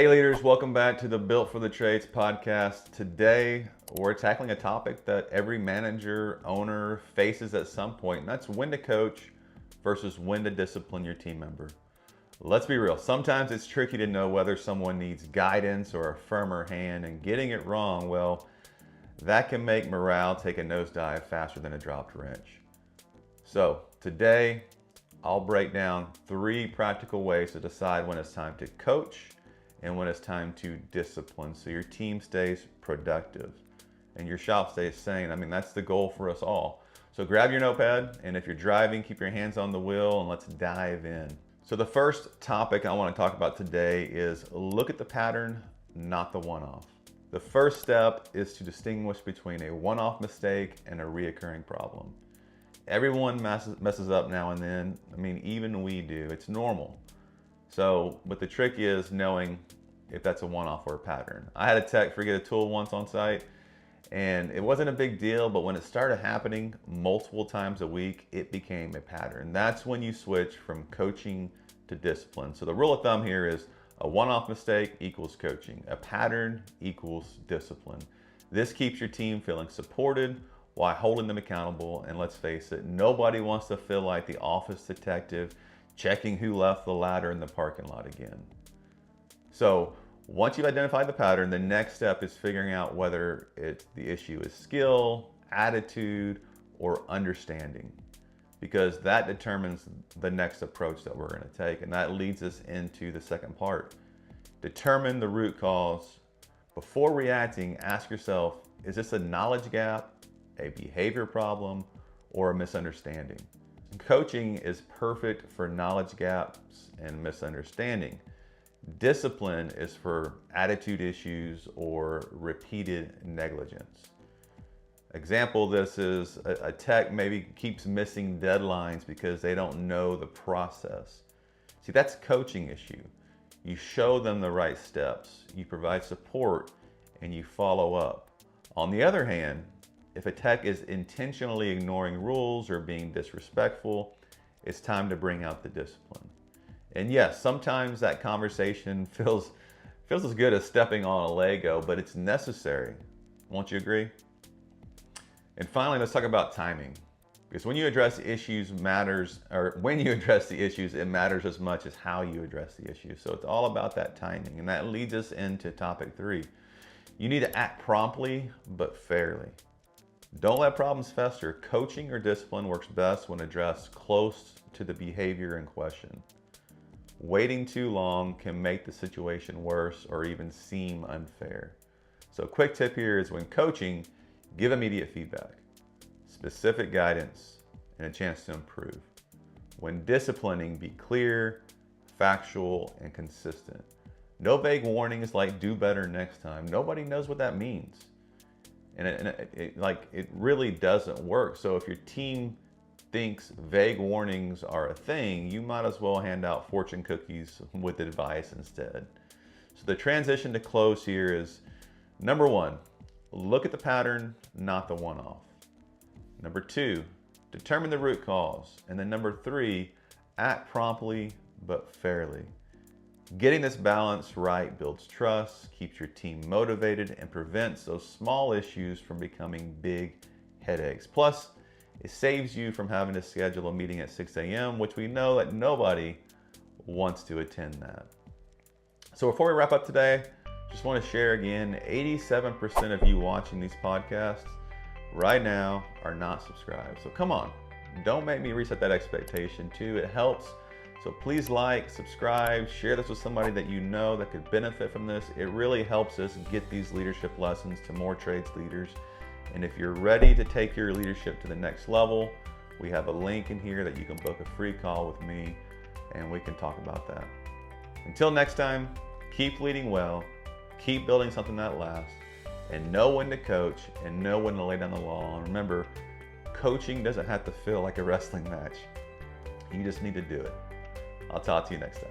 Hey leaders, welcome back to the Built for the Trades podcast. Today, we're tackling a topic that every manager, owner faces at some point, and that's when to coach versus when to discipline your team member. Let's be real, sometimes it's tricky to know whether someone needs guidance or a firmer hand, and getting it wrong, well, that can make morale take a nosedive faster than a dropped wrench. So today, I'll break down 3 practical ways to decide when it's time to coach and when it's time to discipline so your team stays productive and your shop stays sane. I mean, that's the goal for us all. So grab your notepad, and if you're driving, keep your hands on the wheel and let's dive in. So the first topic I want to talk about today is look at the pattern, not the one-off. The first step is to distinguish between a one-off mistake and a reoccurring problem. Everyone messes up now and then. I mean, even we do. It's normal. So, but the trick is knowing if that's a one-off or a pattern. I had a tech forget a tool once on site, and it wasn't a big deal, but when it started happening multiple times a week, it became a pattern. That's when you switch from coaching to discipline. So the rule of thumb here is a one-off mistake equals coaching. A pattern equals discipline. This keeps your team feeling supported while holding them accountable. And let's face it, nobody wants to feel like the office detective checking who left the ladder in the parking lot again. So once you've identified the pattern, the next step is figuring out whether the issue is skill, attitude, or understanding, because that determines the next approach that we're going to take. And that leads us into the second part. Determine the root cause. Before reacting, ask yourself, is this a knowledge gap, a behavior problem, or a misunderstanding? Coaching is perfect for knowledge gaps and misunderstanding. Discipline is for attitude issues or repeated negligence. Example of this is a tech maybe keeps missing deadlines because they don't know the process. See, that's a coaching issue. You show them the right steps, you provide support, and you follow up. On the other hand, if a tech is intentionally ignoring rules or being disrespectful, it's time to bring out the discipline. And yes, sometimes that conversation feels as good as stepping on a Lego, but it's necessary. Won't you agree? And finally, let's talk about timing. Because when you address issues it matters as much as how you address the issue. So it's all about that timing. And that leads us into topic 3. You need to act promptly, but fairly. Don't let problems fester. Coaching or discipline works best when addressed close to the behavior in question. Waiting too long can make the situation worse or even seem unfair. So a quick tip here is when coaching, give immediate feedback, specific guidance, and a chance to improve. When disciplining, be clear, factual, and consistent. No vague warnings like do better next time. Nobody knows what that means. And it really doesn't work. So if your team thinks vague warnings are a thing, you might as well hand out fortune cookies with advice instead. So the transition to close here is, number 1, look at the pattern, not the one-off. Number 2, determine the root cause. And then number 3, act promptly but fairly. Getting this balance right builds trust, keeps your team motivated, and prevents those small issues from becoming big headaches. Plus, it saves you from having to schedule a meeting at 6 a.m., which we know that nobody wants to attend that. So before we wrap up today, just want to share again, 87% of you watching these podcasts right now are not subscribed. So come on, don't make me reset that expectation too. It helps. So please like, subscribe, share this with somebody that you know that could benefit from this. It really helps us get these leadership lessons to more trades leaders. And if you're ready to take your leadership to the next level, we have a link in here that you can book a free call with me and we can talk about that. Until next time, keep leading well, keep building something that lasts, and know when to coach and know when to lay down the law. And remember, coaching doesn't have to feel like a wrestling match. You just need to do it. I'll talk to you next time.